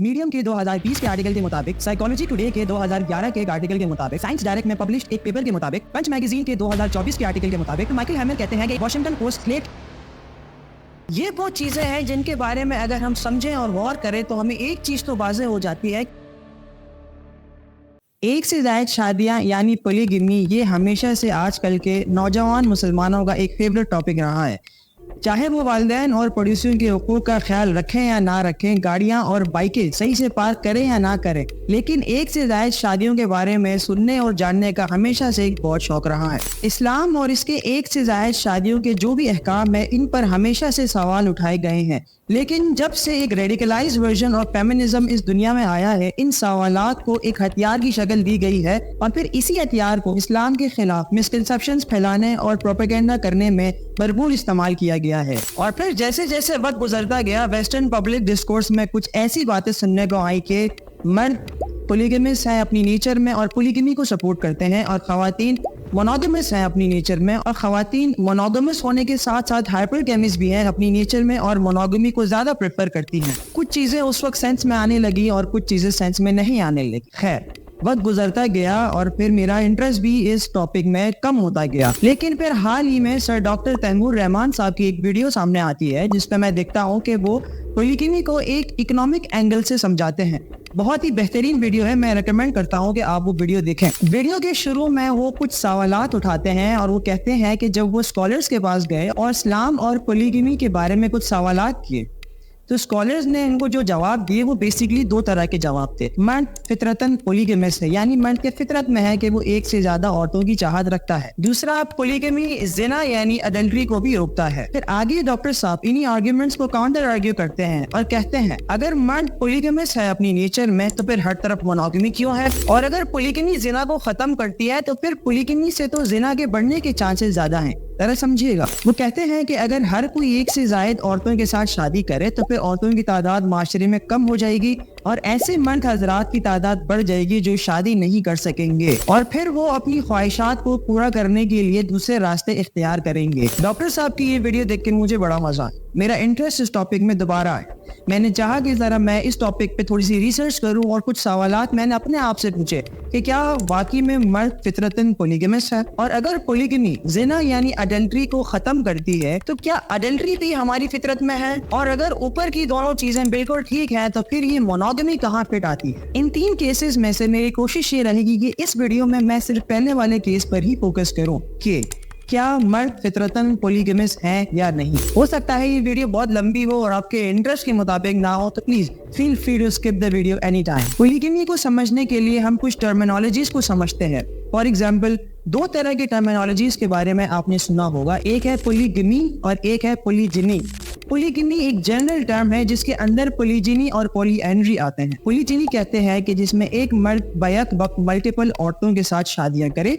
Medium के 2020 के article के मुताबिक, साइकोलॉजी टुडे के 2011 के एक आर्टिकल के मुताबिक, साइंस डायरेक्ट में पब्लिश एक पेपर के मुताबिक, पंच मैगजीन के 2024 के आर्टिकल के मुताबिक, माइकल हैमर कहते हैं कि वॉशिंगटन पोस्ट लेट। ये वो चीजें हैं जिनके बारे में अगर हम समझें और गौर करें तो हमें एक चीज तो वाज़ेह हो जाती है, एक से ज़ायद शादियां यानी पोलीगमी ये हमेशा से आजकल के नौजवान मुसलमानों का एक फेवरेट टॉपिक रहा है। चाहे वो वालिदैन और पड़ोसियों के हुकूक का ख्याल रखें या ना रखें, गाड़ियां और बाइकें सही से पार्क करें या ना करें, लेकिन एक से ज़ायद शादियों के बारे में सुनने और जानने का हमेशा से एक बहुत शौक रहा है। इस्लाम और इसके एक से ज़ायद शादियों के जो भी अहकाम है, इन पर हमेशा से सवाल उठाए गए हैं, लेकिन जब से एक रेडिकलाइज वर्जन ऑफ फेमिनिज्म इस दुनिया में आया है, इन सवालात को एक हथियार की शक्ल दी गई है और फिर इसी हथियार को इस्लाम के खिलाफ मिसकंसेप्शंस फैलाने और प्रोपेगेंडा करने में भरपूर इस्तेमाल किया गया है। और फिर जैसे जैसे वक्त गुजरता गया, वेस्टर्न पब्लिक डिस्कोर्स में कुछ ऐसी बातें सुनने को आई कि मर्द पोलीगमिस्ट है अपनी नेचर में और पोलीगमी को सपोर्ट करते हैं, और खवातीन मोनोगमिस्ट हैं अपनी नेचर में, और खवातीन मोनोगमिस्ट होने के साथ साथ हाइपरगेमिस्ट भी हैं अपनी नेचर में और मोनोगमी को ज्यादा प्रेफर करती हैं। कुछ चीजें उस वक्त सेंस में आने लगी और कुछ चीजें सेंस में नहीं आने लगी। खैर, वक्त गुजरता गया और फिर मेरा इंटरेस्ट भी इस टॉपिक में कम होता गया, लेकिन फिर हाल ही में सर डॉक्टर तैमूर रहमान साहब की एक वीडियो सामने आती है जिसमें मैं देखता हूँ कि वो पोलीगमी को एक इकोनॉमिक एंगल से समझाते हैं। बहुत ही बेहतरीन वीडियो है, मैं रेकमेंड करता हूँ कि आप वो वीडियो देखें। वीडियो के शुरू में वो कुछ सवालात उठाते हैं और वो कहते हैं कि जब वो स्कॉलर्स के पास गए और इस्लाम और पोलीगमी के बारे में कुछ सवालात किए, तो स्कॉलर्स ने इनको जो जवाब दिए वो बेसिकली दो तरह के जवाब थे। मर्द फितरतन पोलीगमिस्ट है, यानी मर्द के फितरत में है कि वो एक से ज्यादा औरतों की चाहत रखता है। दूसरा, पोलीगमी जिना यानी अडल्ट्री को भी रोकता है। फिर आगे डॉक्टर साहब इन्हीं आर्ग्यूमेंट्स को काउंटर आर्ग्यू करते हैं और कहते हैं अगर मर्द पोलीगमिस्ट है अपनी नेचर में तो फिर हर तरफ मोनोगमी क्यों है, और अगर पोलीगमी जिना को खत्म करती है तो फिर पोलीगमी से तो जिना के बढ़ने के चांसेस ज्यादा हैं। जरा समझिएगा, वो कहते हैं कि अगर हर कोई एक से ज्यादा औरतों के साथ शादी करे तो फिर औरतों की तादाद माशरे में कम हो जाएगी और ऐसे मर्द हजरात की तादाद बढ़ जाएगी जो शादी नहीं कर सकेंगे, और फिर वो अपनी ख्वाहिशात को पूरा करने के लिए दूसरे रास्ते इख्तियार करेंगे। डॉक्टर साहब की ये वीडियो देख के मुझे बड़ा मजा आया, मेरा इंटरेस्ट इस टॉपिक में दोबारा आया। मैंने चाहा कि जरा मैं इस टॉपिक पे थोड़ी सी रिसर्च करूं और कुछ सवालात मैंने अपने आप से पूछे कि क्या वाकई में मर्द फितरतन पोलीगमिस्ट है, और अगर पोलीगमी जिना यानी अडल्ट्री को खत्म करती है तो क्या अडल्ट्री भी हमारी फितरत में है, और अगर ऊपर की दोनों चीजें बिल्कुल ठीक है तो फिर ये मोनोगमी कहाँ फिट आती है। इन तीन केसेस में से मेरी कोशिश ये रहेगी कि इस वीडियो में मैं सिर्फ पहले वाले केस पर ही फोकस करूं कि क्या मर्द फितरतन पोलीगमिस्ट है या नहीं। हो सकता है ये वीडियो बहुत लंबी हो और आपके इंटरेस्ट के मुताबिक ना हो, तो please feel free to skip the video any time. पोलीगमी को समझने के लिए हम कुछ टर्मिनोलॉजीज को समझते हैं। फॉर एग्जाम्पल, दो तरह की टर्मिनोलॉजीज के बारे में आपने सुना होगा, एक है पोलीगमी और एक है पोलीजिनी। पोलीगमी एक जनरल टर्म है जिसके अंदर पोलीजिनी और पॉलीएंड्री आते हैं। पोलीजिनी कहते हैं कि जिसमें एक मर्द बैक वक्त मल्टीपल औरतों के साथ शादियां करे,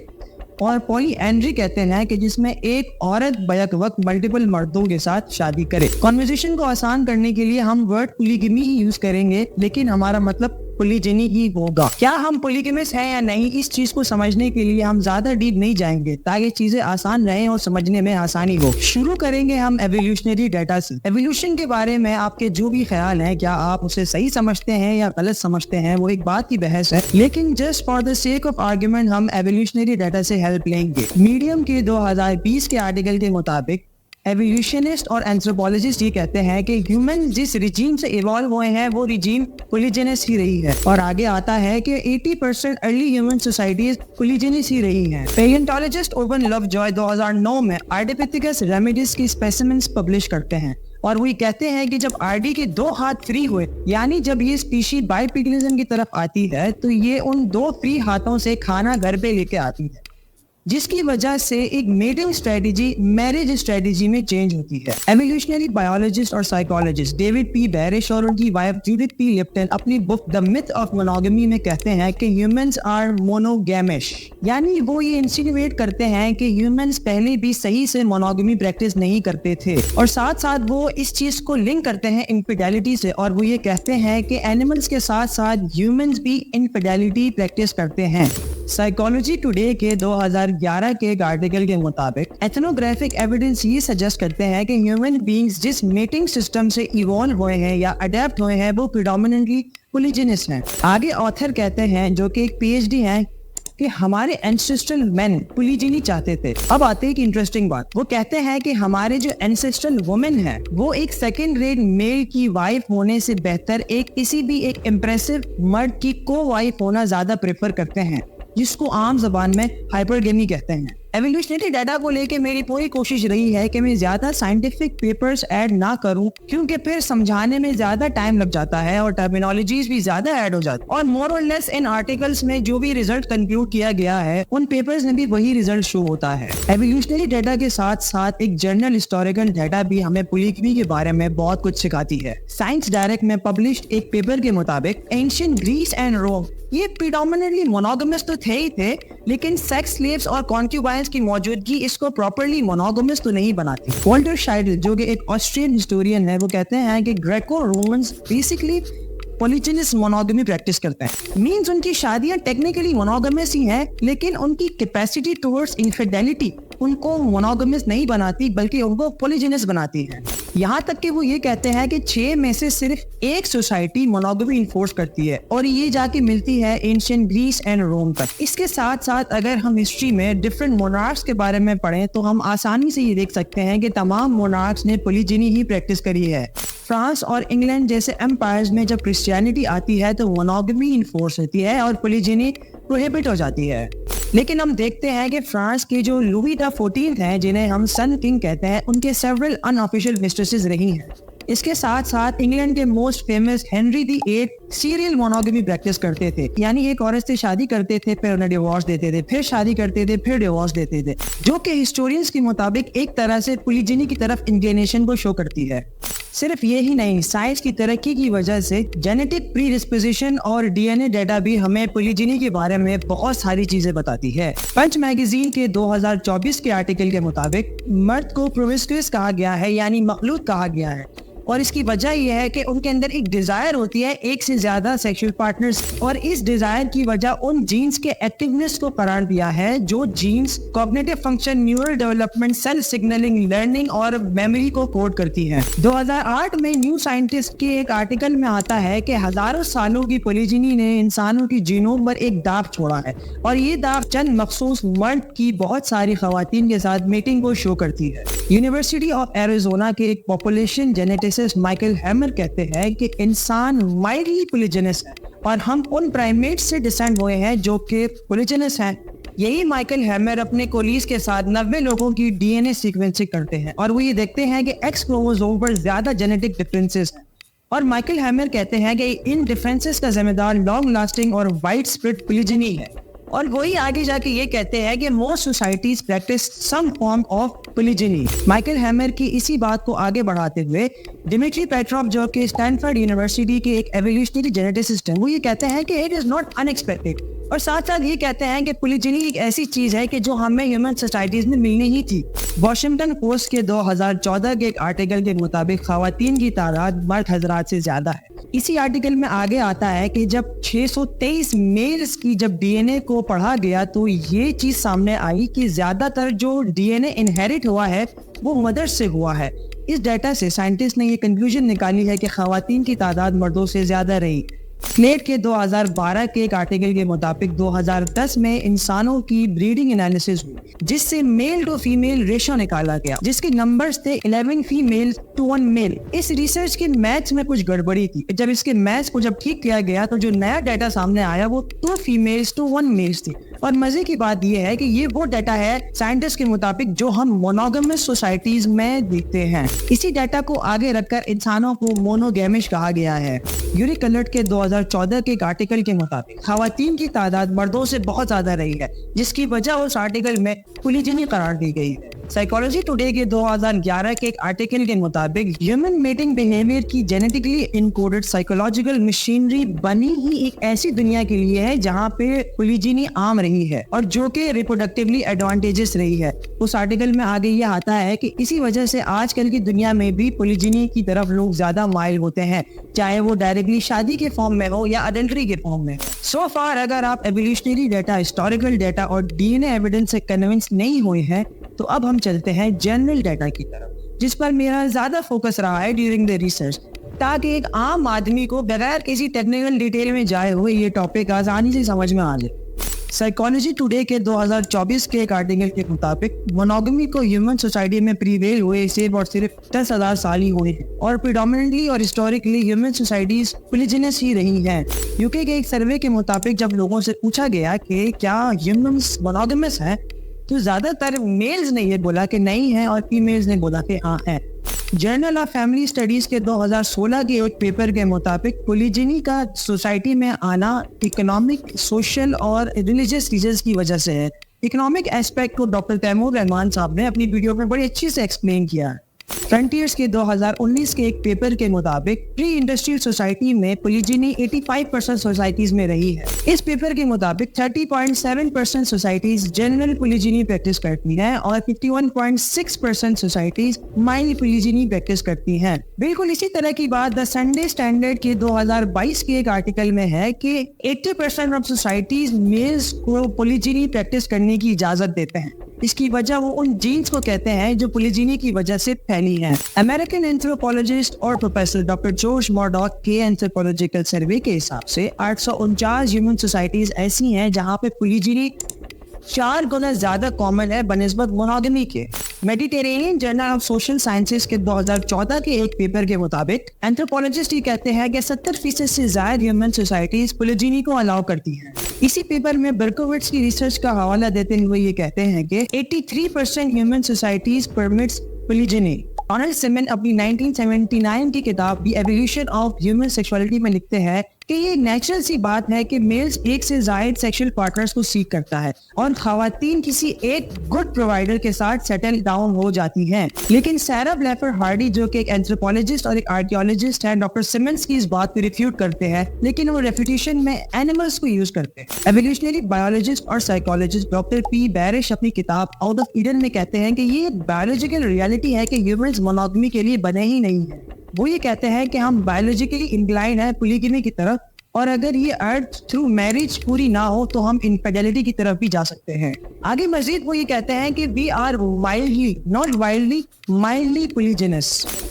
और पॉलीएंड्री कहते हैं कि जिसमें एक औरत बैक वक्त मल्टीपल मर्दों के साथ शादी करे। कन्वर्सेशन को आसान करने के लिए हम वर्ड पोलीगमी ही यूज करेंगे, लेकिन हमारा मतलब पोलीजिनी ही होगा। क्या हम पोलीगमिस्ट हैं या नहीं, इस चीज को समझने के लिए हम ज्यादा डीप नहीं जाएंगे ताकि चीजें आसान रहें और समझने में आसानी हो। शुरू करेंगे हम एवोल्यूशनरी डाटा से। एवोल्यूशन के बारे में आपके जो भी ख्याल हैं, क्या आप उसे सही समझते हैं या गलत समझते हैं, वो एक बात की बहस है, लेकिन just for the sake of argument हम एवोल्यूशनरी डाटा से हेल्प लेंगे। मीडियम के 2020 के आर्टिकल के मुताबिक एवोल्यूशनिस्ट और एंथ्रोपोलॉजिस्ट ये कहते हैं कि ह्यूमन जिस रिजीम से इवॉल्व हुए हैं वो रिजीम पोलीजेनस ही रही है, और आगे आता है कि 80% अर्ली ह्यूमन सोसाइटीज पोलीजेनस ही रही हैं। पैलियोंटोलॉजिस्ट ओवन लवजॉय 2009 में आर्डिपिथेकस रेमिडिस की स्पेसिमेंस पब्लिश करते हैं, और वो कहते हैं कि जब आरडी के दो हाथ फ्री हुए, यानी जब ये स्पीशीज बाइपेडिज्म की तरफ आती है, तो ये उन दो फ्री हाथों से खाना घर पे लेके आती है, जिसकी वजह से एक मेटिंग स्ट्रेटेजी मैरिज स्ट्रेटेजी में चेंज होती है। एवोल्यूशनरी बायोलॉजिस्ट और साइकोलॉजिस्ट डेविड पी बैरिश और उनकी वाइफ जूडिथ पी लिप्टन अपनी book the myth of monogamy में कहते हैं कि ह्यूमंस आर मोनोगैमिश, यानी वो ये इंसिनुएट करते हैं कि ह्यूमंस पहले भी सही से मोनोगमी प्रैक्टिस नहीं करते थे, और साथ साथ वो इस चीज को लिंक करते हैं इनफिडेलिटी से, और वो ये कहते हैं कि एनिमल्स के साथ साथ ह्यूमंस भी इनफिडेलिटी प्रैक्टिस करते हैं। साइकोलॉजी टुडे के 2011 के एक आर्टिकल के मुताबिक एथनोग्राफिक एविडेंस ये सजेस्ट करते हैं कि ह्यूमन बीइंग्स जिस मेटिंग सिस्टम से इवॉल्व हुए हैं या अडेप्ट हुए हैं वो प्रिडोमिनेंटली पोलिजिनस हैं। आगे ऑथर कहते हैं, जो कि एक पीएचडी हैं, कि हमारे एंसेस्ट्रल मैन पोलिजिनी चाहते थे। अब आते हैं कि इंटरेस्टिंग बात, वो कहते हैं कि हमारे जो एंसेस्ट्रल वुमेन है वो एक सेकंड रेट मेल की वाइफ होने से बेहतर किसी भी एक इम्प्रेसिव मर्द की को वाइफ होना ज्यादा प्रेफर करते हैं, जिसको आम जबान में हाइपरगेमी कहते हैं। एवोल्यूशनरी डाटा को लेके मेरी पूरी कोशिश रही है कि मैं ज्यादा साइंटिफिक पेपर्स ऐड ना करूं, क्योंकि फिर समझाने में ज्यादा टाइम लग जाता है और टर्मिनोलॉजीज भी ज्यादा ऐड हो जाती है। और मोर और लेस इन आर्टिकल्स में जो भी रिजल्ट कंक्लूड किया गया है उन पेपर्स में भी वही रिजल्ट शो होता है। एवोल्यूशनरी डाटा के साथ साथ एक जर्नल हिस्टोरिकल डाटा भी हमें पोलिगमी के बारे में बहुत कुछ सिखाती है। साइंस डायरेक्ट में पब्लिश्ड एक पेपर के मुताबिक एंशिएंट ग्रीस एंड रोम ये प्रीडोमिनेंटली मोनोगमस तो थे ही थे, लेकिन सेक्स स्लेव्स और कॉन्क्यूबाइंस की मौजूदगी इसको प्रॉपर्ली मोनोगमस तो नहीं बनाती। वॉल्टर शाइडल, जो कि एक ऑस्ट्रियन हिस्टोरियन है, वो कहते हैं कि Greco Romans basically polygynous monogamy practice करते हैं। मींस उनकी शादियां टेक्निकली मोनोगमस ही हैं, लेकिन उनकी कैपेसिटी टुवर्ड्स इनफिडेलिटी उनको मोनोगमस नहीं बनाती बल्कि उनको पॉलीजिनस बनाती है। यहाँ तक कि वो ये कहते हैं कि 6 में से सिर्फ एक सोसाइटी मोनोगमी इन्फोर्स करती है और ये जाके मिलती है एंशिएंट ग्रीस एंड रोम तक। इसके साथ साथ अगर हम हिस्ट्री में डिफरेंट मोनार्क्स के बारे में पढ़ें तो हम आसानी से ये देख सकते हैं कि तमाम मोनार्क्स ने पोलिजिनी ही प्रैक्टिस करी है। फ्रांस और इंग्लैंड जैसे एम्पायर्स में जब क्रिश्चियनिटी आती है तो मोनोगमी इन्फोर्स होती है और पोलिजिनी प्रोहिबिट हो जाती है। लेकिन हम देखते हैं कि फ्रांस के जो लुई द 14th हैं, जिन्हें हम सन किंग कहते हैं, उनके सेवरल अनऑफिशियल मिस्ट्रेसेस रही हैं। इसके साथ साथ इंग्लैंड के most famous Henry the 8 serial monogamy practice करते थे, यानी एक औरत से शादी करते थे, फिर उन्हें डिवोर्स देते थे, फिर शादी करते थे, फिर डिवोर्स देते थे, जो कि हिस्टोरियंस के मुताबिक एक तरह से पोलिजिनी की तरफ इंक्लिनेशन को शो करती है। सिर्फ ये ही नहीं, साइंस की तरक्की की वजह से जेनेटिक प्रीडिस्पोजिशन और डीएनए डाटा भी हमें पोलिजिनी के बारे में बहुत सारी चीजें बताती है। पंच मैगजीन के 2024 के आर्टिकल के मुताबिक मर्द को प्रोमिस्क्यूअस कहा गया है, यानी मखलूत कहा गया है, और इसकी वजह यह है कि उनके अंदर एक डिजायर होती है एक से ज्यादा सेक्सुअल पार्टनर्स, और इस डिजायर की वजह उन जीन्स के एक्टिवनेस को करार दिया है जो genes cognitive function, neural development, cell signalling, learning और मेमोरी को कोड करती है। 2008 में न्यू साइंटिस्ट के एक आर्टिकल में आता है कि हजारों सालों की पोलिजिनी ने इंसानों की जीनोम पर एक दाग छोड़ा है, और ये दाग चंद मखसूस मर्द की बहुत सारी खवातीन के साथ मीटिंग को शो करती है। यूनिवर्सिटी ऑफ एरिजोना के एक पॉपुलेशन जेनेटिस्ट माइकल हैमर कहते हैं कि इंसान माइल्डली पोलिजिनस है और हम उन प्राइमेट्स से डिसेंड हुए हैं जो कि पोलिजिनस हैं। यही माइकल हैमर अपने कोलीज के साथ 90 लोगों की डीएनए सीक्वेंसिंग करते हैं और वो ये देखते हैं कि एक्स क्रोमोसोम पर ज्यादा जेनेटिक डिफरेंसेस हैं, और माइकल हैमर कहते हैं कि इन डिफरेंसेस का जिम्मेदार लॉन्ग लास्टिंग और वाइड स्प्रेड पोलिजिनी है। और वही आगे जाके ये कहते हैं कि most societies practice some form of polygyny. Michael Hammer की इसी बात को आगे बढ़ाते हुए डिमिट्री पेट्रोव, जो कि स्टैनफोर्ड यूनिवर्सिटी के एक एवोल्यूशनरी जेनेटिसिस्ट हैं, वो ये कहते हैं कि इट इज नॉट अनएक्सपेक्टेड, और साथ साथ ये कहते हैं कि पोलिजिनी एक ऐसी चीज है कि जो हमें ह्यूमन सोसाइटीज में मिलनी ही थी। वॉशिंगटन पोस्ट के 2014 के एक आर्टिकल के मुताबिक खवातीन की तादाद मर्द हजरात से ज्यादा है। इसी आर्टिकल में आगे आता है कि जब 623 मेल्स की जब डीएनए को पढ़ा गया तो ये चीज सामने आई कि ज्यादातर जो डीएनए इनहेरिट हुआ है वो मदर से हुआ है। इस डाटा से साइंटिस्ट ने ये कंक्लूजन निकाली है कि खवातीन की तादाद मर्दों से ज्यादा रही। स्लेट के 2012 के एक आर्टिकल के मुताबिक 2010 में इंसानों की ब्रीडिंग एनालिसिस हुई, जिससे मेल टू फीमेल रेशो निकाला गया, जिसके नंबर्स थे 11 फीमेल टू 1 मेल। इस रिसर्च के मैथ्स में कुछ गड़बड़ी थी। जब इसके मैथ्स को जब ठीक किया गया तो जो नया डाटा सामने आया वो 2 फीमेल्स टू 1 मेल्स थी। और मजे की बात यह है कि ये वो डाटा है साइंटिस्ट के मुताबिक जो हम मोनोगमस सोसाइटीज में देखते हैं। इसी डाटा को आगे रखकर इंसानों को मोनोगैमिश कहा गया है। यूरिक अलर्ट के 2014 के एक आर्टिकल के मुताबिक खवातीन की तादाद मर्दों से बहुत ज्यादा रही है, जिसकी वजह उस आर्टिकल में पोलिजिनी करार दी गई है। साइकोलॉजी टुडे के 2011 के एक आर्टिकल के मुताबिक ह्यूमन मेटिंग बिहेवियर की जेनेटिकली इनकोडेड साइकोलॉजिकल मशीनरी बनी ही एक ऐसी दुनिया के लिए है जहाँ पे पोलीजिनी आम रही है और जो कि रिप्रोडक्टिवली एडवांटेजेस रही है। उस आर्टिकल में आगे ये आता है कि इसी वजह से आजकल की दुनिया में भी पोलीजिनी की तरफ लोग ज्यादा माइल होते हैं, चाहे वो डायरेक्टली शादी के फॉर्म में हो या अडल्टरी के फॉर्म में। सो फार अगर आप एवोल्यूशनरी डेटा, हिस्टोरिकल डेटा और डीएनए एविडेंस से कन्विंस नहीं हुए हैं तो अब हम चलते हैं जनरल डेटा की तरफ, जिस पर मेरा ज्यादा फोकस रहा है ड्यूरिंग द रिसर्च, ताकि एक आम आदमी को बगैर किसी टेक्निकल डिटेल में जाए हुए ये टॉपिक आसानी से समझ में आ जाए। साइकोलॉजी टुडे के 2024 के एक आर्टिकल के मुताबिक मोनोगमी को ह्यूमन सोसाइटी में प्रीवेल हुए सिर्फ और सिर्फ 10,000 साल ही हुए हैं और प्रीडोमिनेंटली और हिस्टोरिकली ह्यूमन सोसाइटीज पोलीजिनस ही रही हैं। यूके के एक सर्वे के मुताबिक जब लोगों से पूछा गया कि क्या ह्यूमंस मोनोगमस हैं, तो ज्यादातर मेल्स ने ये बोला कि नहीं है और फीमेल्स ने बोला कि हाँ है। जर्नल ऑफ फैमिली स्टडीज के 2016 के एक पेपर के मुताबिक पोलीजिनी का सोसाइटी में आना इकोनॉमिक, सोशल और रिलीजियस रीजंस की वजह से है। इकोनॉमिक एस्पेक्ट को डॉक्टर तैमूर रहमान साहब ने अपनी वीडियो में बड़ी अच्छी से एक्सप्लेन किया है। फ्रंटियर्स के 2019 के एक पेपर के मुताबिक प्री इंडस्ट्रियल सोसाइटी में पोलीजिनी 85% सोसाइटीज में रही है। इस पेपर के मुताबिक 30.7% सोसाइटीज जनरल पोलीजिनी प्रैक्टिस करती हैं और 51.6% सोसाइटीज माइल्ड पोलीजिनी प्रैक्टिस करती हैं। बिल्कुल इसी तरह की बात द संडे स्टैंडर्ड के 2022 के एक आर्टिकल में है कि 80% ऑफ सोसाइटीज मेल्स को पोलीजिनी प्रैक्टिस करने की इजाजत देते हैं। इसकी वजह वो उन जीन्स को कहते हैं जो पोलीजिनी की वजह से फैली हैं। अमेरिकन एंथ्रोपोलॉजिस्ट और प्रोफेसर डॉक्टर जॉर्ज मर्डॉक के एंथ्रोपोलॉजिकल सर्वे के हिसाब से 849 ह्यूमन सोसाइटीज ऐसी हैं जहां पे पोलीजिनी 4 गुना ज्यादा कॉमन है बनिस्बत मोनोगमी के। Mediterranean journal of social sciences के 2014 के एक पेपर के मुताबिक एंथ्रोपोलॉजिस्ट ये कहते हैं कि 70% से ज्यादा ह्यूमन सोसाइटीज पोलीजिनी को अलाउ करती हैं। इसी पेपर में बर्कोविट्स की रिसर्च का हवाला देते हुए ये कहते हैं कि 83% ह्यूमन सोसाइटीज परमिट्स पोलीजिनी। ऑनल्ड सिमन अपनी 1979 की किताब the evolution of human sexuality में लिखते हैं कि ये नेचुरल सी बात है कि मेल्स एक से ज्यादा सेक्सुअल पार्टनर्स को सीख करता है और खवातीन किसी एक गुड प्रोवाइडर के साथ सेटल डाउन हो जाती हैं। लेकिन सैरा ब्लैफर हार्डी, जो कि एक एंथ्रोपोलॉजिस्ट और एक आर्कियोलॉजिस्ट है, डॉक्टर सिमन्स की इस बात को रिफ्यूट करते हैं, लेकिन वो रेफ्यूटेशन में एनिमल्स को यूज करते हैं। एवोल्यूशनरी बायोलॉजिस्ट और साइकोलॉजिस्ट डॉक्टर पी बैरिश अपनी किताब आउट ऑफ ईडन में कहते हैं कि ये बायोलॉजिकल रियलिटी है कि ह्यूमंस मोनोगमी के लिए बने ही नहीं है। वो ये कहते हैं कि हम बायोलॉजिकली इंक्लाइन है पोलीगमी की तरफ, और अगर ये अर्थ थ्रू मैरिज पूरी ना हो तो हम इनफिडेलिटी की तरफ भी जा सकते हैं। आगे मजीद वो ये कहते हैं कि we are mildly, not wildly, mildly polygynous.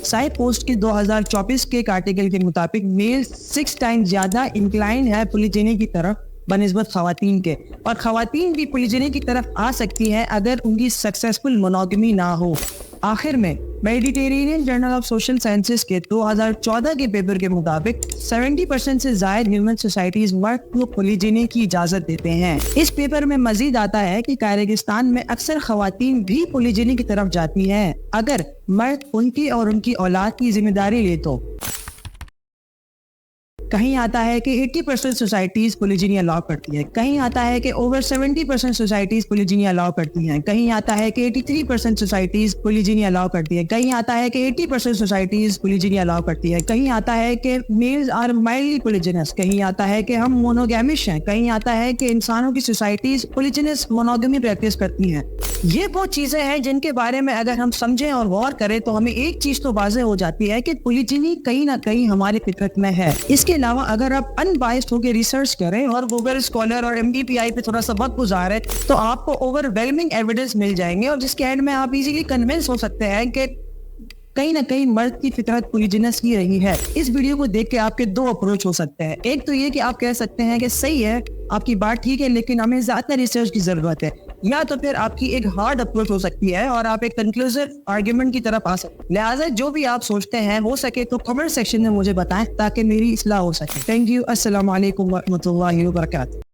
Side post के 2024 के एक आर्टिकल के मुताबिक मेल 6 टाइम्स ज्यादा इंक्लाइन है पोलीजिनी की तरफ बनिस्बत खवातीन के, और खवातीन भी पोलीजिनी की तरफ आ सकती है अगर उनकी सक्सेसफुल मोनोगमी ना हो। आखिर में Mediterranean journal of social sciences के 2014 के पेपर के मुताबिक 70% से ज्यादा ह्यूमन सोसाइटीज मर्द को पोलीजिनी की इजाजत देते हैं। इस पेपर में मजीद आता है कि कायरगिस्तान में अक्सर खवातीन भी पोलीजिनी की तरफ जाती हैं अगर मर्द उनकी और उनकी औलाद की जिम्मेदारी ले तो। कहीं आता है कि 80% सोसाइटीज पोलीजिनी अलाउ करती है, कहीं आता है कि ओवर 70% सोसाइटीज पोलीजिनी अलाउ करती हैं, कहीं आता है कि 83% सोसाइटीज पोलीजिनी अलाउ करती है, कहीं आता है कि 80% सोसाइटीज पोलीजिनी अलाउ करती है, कहीं आता है कि मेल्स आर माइल्डली पोलीजिनस, कहीं आता है कि हम मोनोगैमिश हैं, कहीं आता है कि इंसानों की सोसाइटीज पोलीजिनस मोनोगमी प्रैक्टिस करती हैं। ये वो चीजें हैं जिनके बारे में अगर हम समझें और गौर करें तो हमें एक चीज तो वाज़ेह हो जाती है कि पोलीजिनी कहीं ना कहीं हमारे फितरत में है। इसके अलावा अगर आप अनबाइस्ड होकर रिसर्च करें और गूगल स्कॉलर और MDPI पे थोड़ा सा वक्त गुजारें तो आपको ओवरवेलमिंग एविडेंस मिल जाएंगे और जिसके एंड में आप इजीली कन्विंस हो सकते हैं कि कहीं ना कहीं मर्द की फितरत पोलीजिनस की रही है। इस वीडियो को देख के आपके 2 अप्रोच हो सकते हैं। एक तो ये कि आप कह सकते हैं कि सही है, आपकी बात ठीक है, लेकिन हमें ज्यादा रिसर्च की जरूरत है, या तो फिर आपकी एक हार्ड अप्रोच हो सकती है और आप एक कंक्लूसिव आर्गुमेंट की तरफ आ सकते हैं। लिहाजा जो भी आप सोचते हैं हो सके तो कमेंट सेक्शन में मुझे बताएं ताकि मेरी इस्लाह हो सके। Thank you. अस्सलाम वालेकुम व रहमतुल्लाहि व बरकातहू।